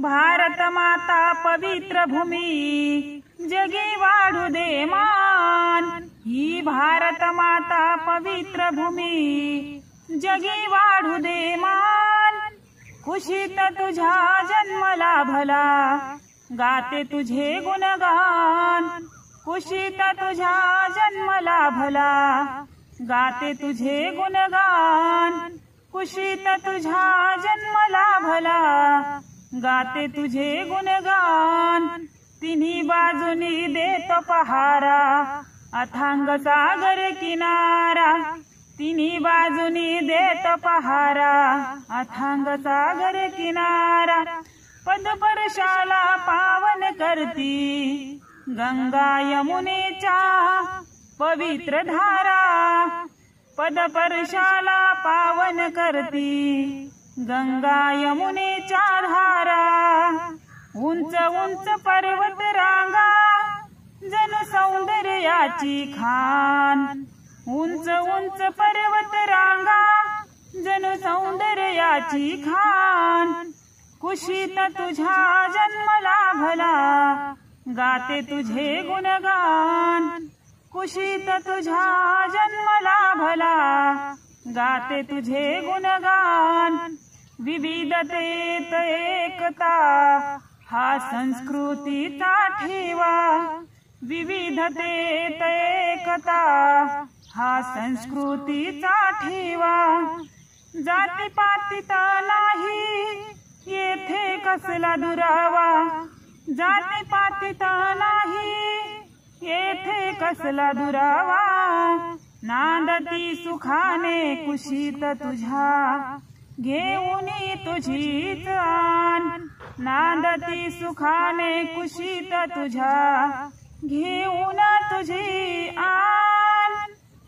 भारत माता पवित्र भूमी जगी वाढू दे मान। ही भारत माता पवित्र भूमी जगी वाढू दे मान। खुशीत तुझ्या जन्मला भला गाते तुझे गुणगान। खुशीत तुझ्या जन्मला भला गाते तुझे गुणगान। खुशीत तुझ्या जन्मला भला गाते तुझे गुणगान। तिन्ही बाजूनी देतो पहारा अथांग सागर किनारा। तिन्ही बाजूनी देतो पहारा अथांग सागर किनारा। पदपर्शाला पावन करती गंगा यमुनेच्या पवित्र धारा। पदपर्शाला पावन करती गंगा यमुनेच्या धारा। उंच उंच पर्वत रांगा जणू सौंदर्याची खान। उंच उंच पर्वत रांगा जणू सौंदर्याची खान। कुशीत तुझ्या जन्मला भला गाते तुझे गुणगान। कुशीत तुझ्या जन्मला भला गाते तुझे गुणगान। विविधतेत एकता हा संस्कृतीचा ठेवा। विविधतेत एकता हा संस्कृतीचा ठेवा। जातीपातीता नाही येथे कसला दुरावा। जातीपातीता नाही येथे कसला दुरावा। नांदती सुखाने कुशीत तुझ्या घेऊनी तुझीच आन। नांदती सुखाने कुशीत तुझ्या घेऊन तुझी आन।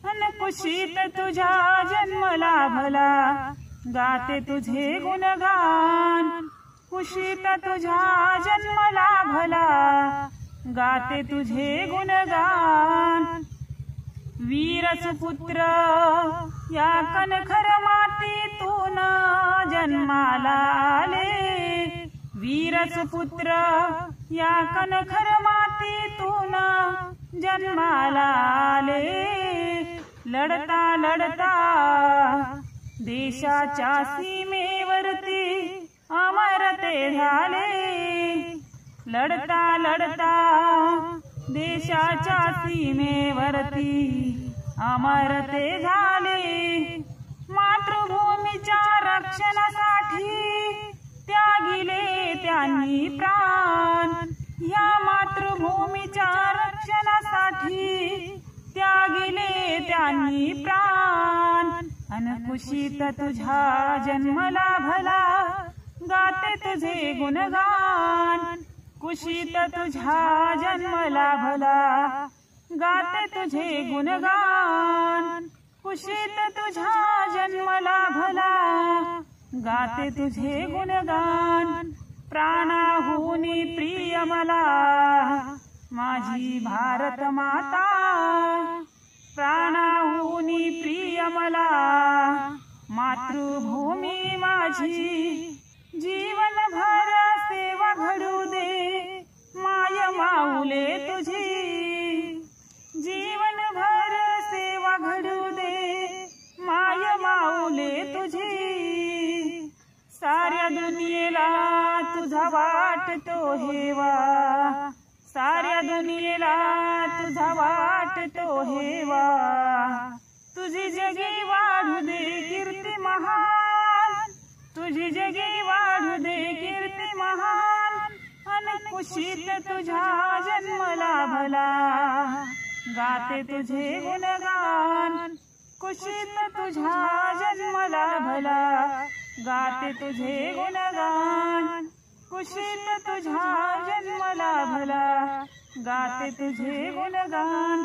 अन कुशीत तुझ्या जन्मला भला गाते तुझे गुणगान। कुशीत तुझ्या जन्मला भला गाते तुझे गुणगान। वीर सुपुत्र या कणखर मातीतून जन्माला आले। वीर सुपुत्र या कणखर मातीतून जन्माला आले। लढता लढता देशाच्या सीमेवरती अमर ते झाले। लढता लढता देशाच्या सीमेवरती अमर ते झाले। मातृभूमीच्या रक्षणासाठी त्यागिले त्यांनी प्राण। या मातृभूमीच्या रक्षणासाठी त्यागिले त्यांनी प्राण। अन कुशीत तुझ्या जन्मला भला गाते तुझे गुणगान। कुशीत तुझ्या जन्मला भला गाते तुझे गुणगान। कुशीत तुझ्या जन्मला भला गाते तुझे गुणगान। प्राणाहुनी प्रिय मला माझी भारत माता। प्राणाहुनी प्रिय मला मातृभूमी माझी। जीवनभर सेवा घडू दे माय माऊले तुझी। जीवनभर सेवा घडू दे माय माऊले तुझी। साऱ्या दुनियेला तुझा वाटतो हेवा। साऱ्या दुनियेला तुझा वाटतो हेवा। तुझी जगी वाढू दे कीर्ती महान। तुझी जगी वाढू दे कीर्ती महान। अन कुशीत तुझ्या जन्मला भला गाते तुझे गुणगान। कुशीत तुझ्या जन्मला भला गाते तुझे गुणगान। कुशीत तुझ्या जन्मला भला गाते तुझे गुणगान।